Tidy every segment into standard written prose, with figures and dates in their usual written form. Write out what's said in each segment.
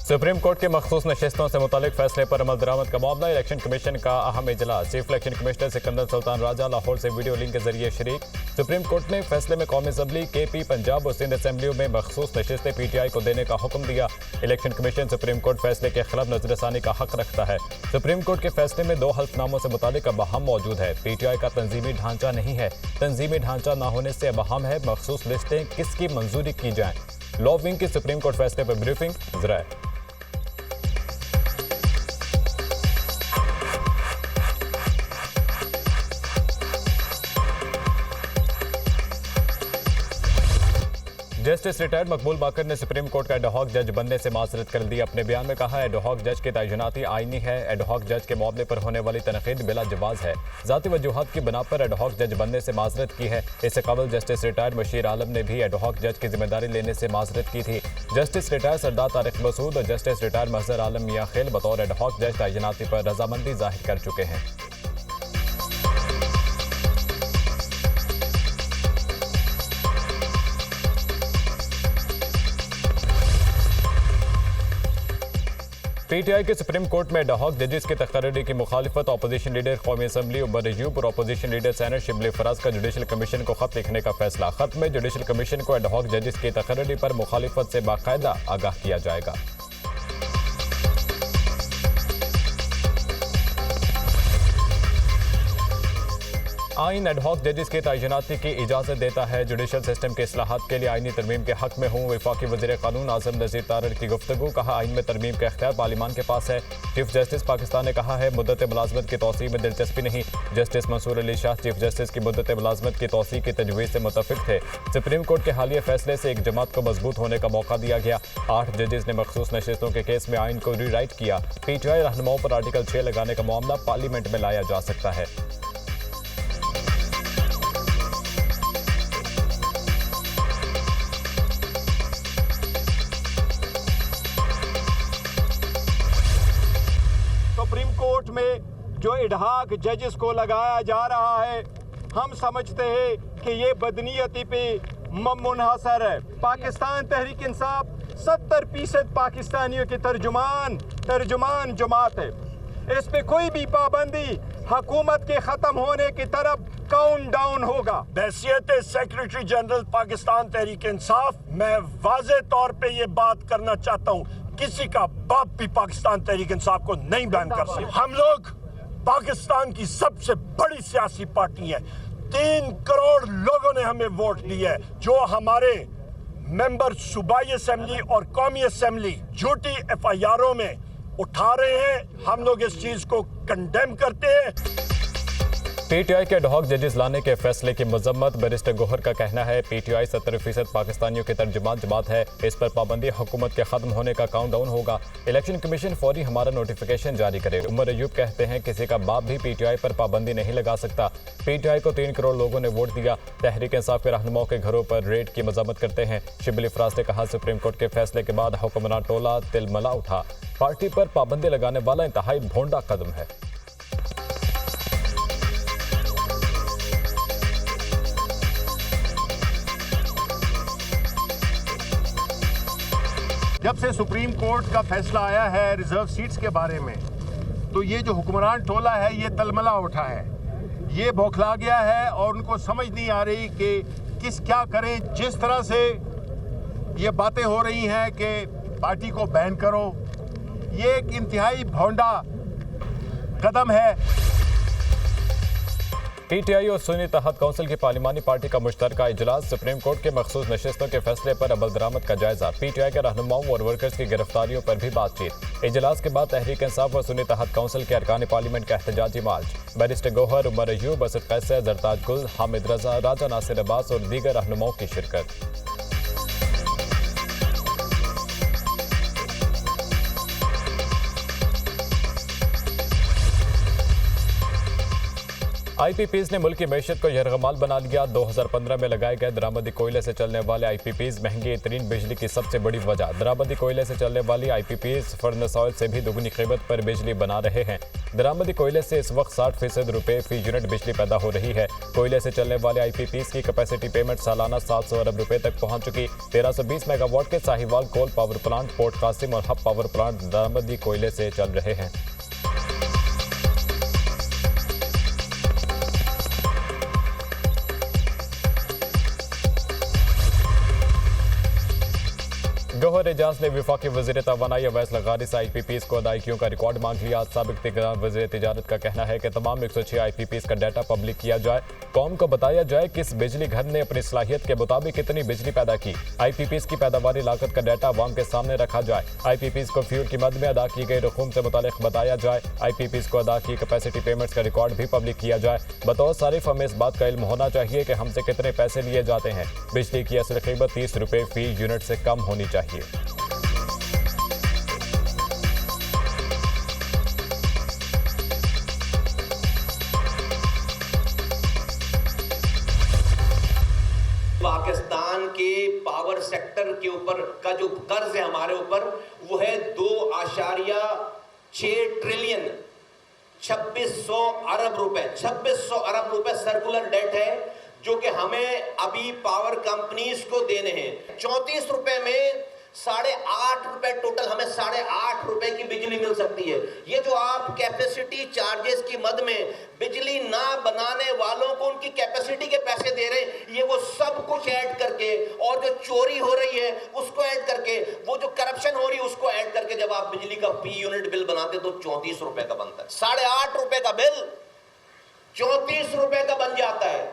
Supreme court के मखसूस नशिस्तों से मुतालिक फैसले पर अमल दरामद का मामला। इलेक्शन कमीशन का अहम इजलास। Chief election commissioner Sikandar Sultan Raja Lahore से वीडियो लिंक के जरिए शरीक। सुप्रीम कोर्ट ने फैसले में कौमी असम्बली, KP, पंजाब और सिंध असम्बलियों में मखसूस नशिस्तें PTI को देने का हुक्म दिया। इलेक्शन कमीशन सुप्रीम कोर्ट फैसले के खिलाफ नजरसानी का हक रखता है। सुप्रीम कोर्ट के फैसले में 2 हल्फनामों से मुतालिक अबहम मौजूद है। PTI का तंजीमी ढांचा नहीं है। तंजीमी ढांचा ना होने से अबहम है। मखसूस लिस्टें किसकी मंजूरी की जाएं। लॉ विंग की सुप्रीम कोर्ट फैसले पर ब्रीफिंग। जरा जस्टिस रिटायर्ड मकबूल बाकर ने सुप्रीम कोर्ट का एडहॉक जज बनने से माजरत कर दी। अपने बयान में कहा, एडहॉक जज की तैनाती आईनी है। एडहॉक जज के मामले पर होने वाली तनकीद बिला जवाज है। ज़ाती वजूहात की बिना पर एडहॉक जज बनने से माजरत की है। इससे कबल जस्टिस रिटायर्ड बशीर आलम ने भी एडहॉक जज की जिम्मेदारी लेने से माजरत की थी। जस्टिस रिटायर्ड सरदार तारिक मसूद और जस्टिस रिटायर्ड महजर आलम मियां खेल बतौर एडहॉक जज तैनाती पर रजामंदी जाहिर कर चुके हैं। PTI के सुप्रीम कोर्ट में एडहॉक जजेस की तकर्री की मुखालिफत। अपोजिशन लीडर कौमी असम्बली उमर अयूब और opposition leader senate Shibli Faraz का जुडिशल कमीशन को खत लिखने का फैसला। खत में जुडिशल कमीशन को एडहॉक जजेस की तकर्री पर मुखालिफत से बाकायदा आगाह किया जाएगा। आइन एडहॉक जजेस की तैनाती की इजाज़त देता है। जुडिशल सिस्टम के इस्लाहात के लिए आइनी तरमीम के हक में हूँ। वफाकी वज़ीर कानून आज़म नज़ीर तारड़ की गुफ्तगू। कहा, आइन में तरमीम का इख्तियार पार्लियामान के पास है। चीफ जस्टिस पाकिस्तान ने कहा है, मुद्दत मुलाजमत की तोसी में दिलचस्पी नहीं। Justice Mansoor Ali Shah chief justice की मुद्दत मुलाजमत की तोसी की तजवीज़ से मुतफिक थे। सुप्रीम कोर्ट के हालिया फैसले से एक जमात को मजबूत होने का मौका दिया गया। 8 जजेस ने मखसूस नशिस्तों के केस में आइन को रीराइट किया। PTI रहनुमाओं पर आर्टिकल 6 लगाने का मामला पार्लियामेंट में लाया जा सकता है। सुप्रीम कोर्ट में जो एडहॉक जजेस को लगाया जा रहा है, हम समझते हैं कि ये बदनीयती पे मुनहसर है। पाकिस्तान तहरीक इंसाफ 70% पाकिस्तानियों की तर्जुमान जमात है। इस पे कोई भी पाबंदी हुकूमत के ख़त्म होने की तरफ काउंट डाउन होगा। बहैसियत सेक्रेटरी जनरल पाकिस्तान तहरीक इंसाफ मैं वाज़े तौर पे ये बात करना चाहता हूँ, किसी का बाप भी पाकिस्तान तहरीक इंसाफ को नहीं बैन कर सकते। हम लोग पाकिस्तान की सबसे बड़ी सियासी पार्टी है। 3 करोड़ लोगों ने हमें वोट दिया है। जो हमारे मेंबर सूबाई असेंबली और कौमी असेंबली झूठी FIRों में उठा रहे हैं, हम लोग इस चीज को कंडेम करते हैं। PTI के एडहॉक जजेस लाने के फैसले की मजम्मत। बैरिस्टर गोहर का कहना है, PTI 70% पाकिस्तानियों की तर्जुमान जमात है। इस पर पाबंदी हुकूमत के खत्म होने का काउंट डाउन होगा। इलेक्शन कमीशन फौरी हमारा नोटिफिकेशन जारी करे। उमर अयूब कहते हैं, किसी का बाप भी PTI पर पाबंदी नहीं लगा सकता। PTI को 3 करोड़ लोगों ने वोट दिया। तहरीक इंसाफ के रहनुमाओं के घरों पर रेड की मजम्मत करते हैं। शिबली फराज ने कहा, सुप्रीम कोर्ट के फैसले के बाद हुक्मरान टोला तिलमला उठा। पार्टी पर पाबंदी लगाने वाला इंतहाई भोंडा कदम है। जब से सुप्रीम कोर्ट का फैसला आया है रिजर्व सीट्स के बारे में, तो ये जो हुक्मरान टोला है ये तलमला उठा है, ये बौखला गया है और उनको समझ नहीं आ रही कि क्या करें। जिस तरह से ये बातें हो रही हैं कि पार्टी को बैन करो, ये एक इंतहाई भोंडा कदम है। PTI और सुन्नी तहत काउंसिल की पार्लिमानी पार्टी का मुश्तरका इजलास। सुप्रीम कोर्ट के मखसूस नशिस्तों के फैसले पर अमल दरामद का जायजा। PTI के रहनुमाओं और वर्कर्स की गिरफ्तारियों पर भी बातचीत। इजलास के बाद तहरीक इंसाफ और सुन्नी तहत काउंसिल के अरकान पार्लियामेंट का एहतजाजी मार्च। बैरिस्टर गोहर, उमर अयूब, असद कैसर, जरताज गुल, हामिद रजा, राजा नासिर अब्बास और दीगर रहनुमाओं की शिरकत। आईपीपीज ने मुल्क की मैशत को यरगमाल बना लिया। 2015 में लगाए गए दरामदी कोयले से चलने वाले आईपीपीज महंगी तरीन बिजली की सबसे बड़ी वजह। दरामदी कोयले से चलने वाली आईपीपीज फर्नेस ऑयल से भी दुगनी कीमत पर बिजली बना रहे हैं। दरामदी कोयले से इस वक्त 60% रुपए फी यूनिट बिजली पैदा हो रही है। कोयले से चलने वाले आईपीपीज की कैपेसिटी पेमेंट सालाना 700 अरब रुपए तक पहुंच चुकी। 1320 मेगावाट के Sahiwal coal power plant, port Qasim और हब पावर प्लांट दरामदी कोयले से चल रहे हैं। गौहर एजाज ने वफाकी वज़ीर तवानाई अवैस लगारी से आईपीपीज को अदायगियों का रिकॉर्ड मांग लिया। साबिक वज़ीर तिजारत का कहना है कि तमाम 106 आईपीपीज का डाटा पब्लिक किया जाए, कौम को बताया जाए किस बिजली घर ने अपनी सलाहियत के मुताबिक कितनी बिजली पैदा की। आईपीपीज की पैदावारी लागत का डाटा अवाम के सामने रखा जाए। आईपीपीज को फ्यूल की मद में अदा की गई रकूम से मुतालिक बताया जाए। आईपीपीज को अदा की कैपेसिटी पेमेंट्स का रिकॉर्ड भी पब्लिक किया जाए। बतौर सारिफ हमें इस बात का इल्म होना चाहिए कि हमसे कितने पैसे लिए जाते हैं। बिजली की असल कीमत 30 रुपए फी यूनिट से कम होनी चाहिए। पाकिस्तान के पावर सेक्टर के ऊपर का जो कर्ज है हमारे ऊपर वो है 2.6 ट्रिलियन 2600 अरब रुपए। 2600 अरब रुपए सर्कुलर डेट है जो कि हमें अभी पावर कंपनीज को देने हैं। 34 रुपए में 8.5 रुपए टोटल हमें 8.5 रुपए की बिजली मिल सकती है। ये जो आप कैपेसिटी चार्जेस की मद में बिजली ना बनाने वालों को उनकी कैपेसिटी के पैसे दे रहे हैं, ये वो सब कुछ ऐड करके और जो चोरी हो रही है उसको ऐड करके, वो जो करप्शन हो रही है उसको ऐड करके जब आप बिजली का पी यूनिट बिल बनाते तो 34 रुपए का बनता है। 8.5 रुपए का बिल 34 रुपए का बन जाता है।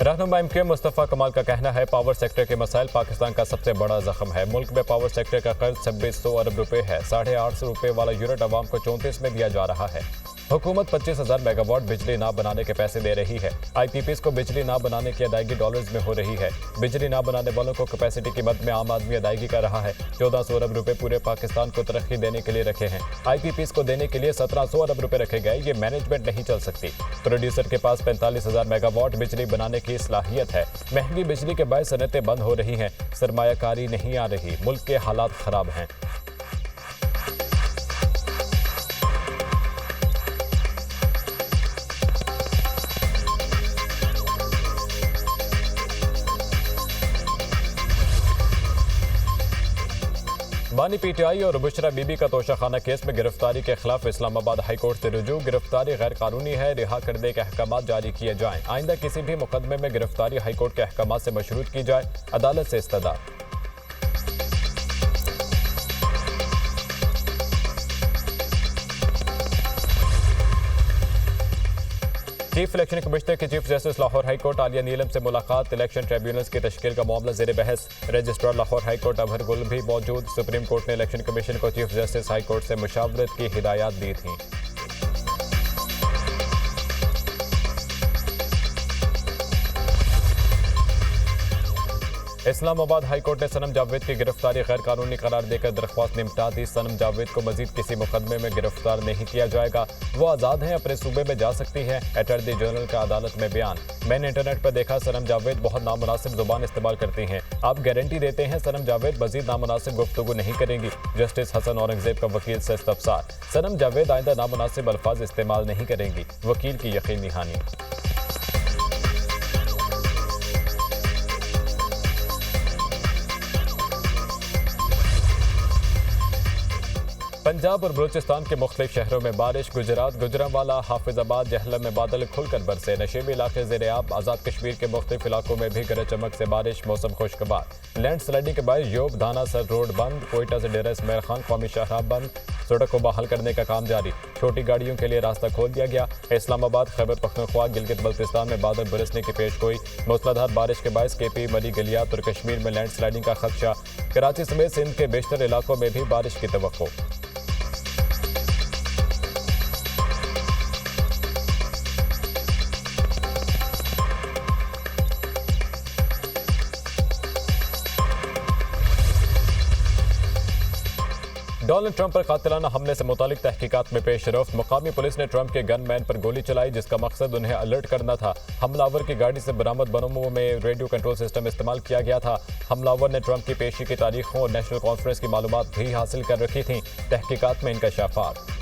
रहनुमा एमक्यू मुस्तफ़ा कमाल का कहना है पावर सेक्टर के मसाइल पाकिस्तान का सबसे बड़ा जख्म है। मुल्क में पावर सेक्टर का कर्ज 2600 अरब रुपए है। 850 रुपए वाला यूनिट अवाम को 34 में दिया जा रहा है। हुकूमत 25,000 मेगावाट बिजली ना बनाने के पैसे दे रही है। आईपीपीज को बिजली ना बनाने की अदायगी डॉलर्स में हो रही है। बिजली ना बनाने वालों को कैपेसिटी की मद में आम आदमी अदायगी कर रहा है। 1400 अरब रुपए पूरे पाकिस्तान को तरक्की देने के लिए रखे हैं। आईपीपीज को देने के लिए 1700 अरब रुपए रखे गए। ये मैनेजमेंट नहीं चल सकती। प्रोड्यूसर के पास 45,000 मेगावाट बिजली बनाने की सलाहियत है। महंगी बिजली के बायस सनतें बंद हो रही हैं। सरमायाकारी नहीं आ रही। मुल्क के हालात खराब हैं। बानी पीटीआई और बुशरा बीबी का तोशाखाना केस में गिरफ्तारी के खिलाफ इस्लामाबाद हाईकोर्ट से रुजू। गिरफ्तारी गैर कानूनी है, रिहा करने के अहकाम जारी किए जाएं। आइंदा किसी भी मुकदमे में गिरफ्तारी हाईकोर्ट के अहकाम से मशरूत की जाए। अदालत से इस्तदा। चीफ इलेक्शन कमिश्नर की chief justice Lahore high court Aliya Neelum से मुलाकात। इलेक्शन ट्रिब्यूनल्स की तश्कील का मामला ज़ेर बहस। रजिस्ट्रार लाहौर हाईकोर्ट अबहर गुल भी मौजूद। सुप्रीम कोर्ट ने इलेक्शन कमीशन को चीफ जस्टिस हाईकोर्ट से मुशावरत की हिदायत दी थी। इस्लामाबाद हाईकोर्ट ने सनम जावेद की गिरफ्तारी गैर कानूनी करार देकर दरख्वास्त निपटा दी। सनम जावेद को मजीद किसी मुकदमे में गिरफ्तार नहीं किया जाएगा। वो आज़ाद हैं, अपने सूबे में जा सकती हैं। अटॉर्नी जनरल का अदालत में बयान। मैंने इंटरनेट पर देखा सनम जावेद बहुत नामुनासिब जुबान इस्तेमाल करती हैं। आप गारंटी देते हैं सनम जावेद मजीद नामुनासिब गुफ्तगू नहीं करेंगी। जस्टिस हसन औरंगजेब का वकील से इस्तफसार। सनम जावेद आइंदा नामुनासिब अल्फाज इस्तेमाल नहीं करेंगी। वकील की यकीन दहानी। पंजाब और बलूचिस्तान के मुख्तलिफ शहरों में बारिश। गुजरात, गुजरांवाला, हाफिजाबाद, जहलम में बादल खुलकर बरसे। नशीबी इलाके ज़ेर-ए-आब। आज़ाद कश्मीर के मुख्तलिफ इलाकों में भी गरज चमक से बारिश। मौसम खुशगवार। लैंड स्लाइडिंग के बाद योब धाना सर रोड बंद। कोयटा से डेरा इस्माइल खान कौमी शाहराह बंद। सड़क को बहाल करने का काम जारी। छोटी गाड़ियों के लिए रास्ता खोल दिया गया। इस्लामाबाद, खैबर पख्तूनख्वा, गिलगित बल्तिस्तान में बादल बरसने की पेशगोई। मूसलाधार बारिश के बायस केपी, मरी, गलियात और कश्मीर में लैंड स्लाइडिंग का खदशा। कराची समेत सिंध के बेशतर इलाकों में भी बारिश की तवक्को। डोनाल्ड ट्रंप पर कातिलाना हमले से मुतालिक तहकीकात में पेश रफ्त। मुकामी पुलिस ने ट्रंप के गनमैन पर गोली चलाई, जिसका मकसद उन्हें अलर्ट करना था। हमलावर की गाड़ी से बरामद बमों में रेडियो कंट्रोल सिस्टम इस्तेमाल किया गया था। हमलावर ने ट्रंप की पेशी की तारीखों और नेशनल कॉन्फ्रेंस की मालूमात भी हासिल कर रखी थी। तहकीकात में इंकशाफात।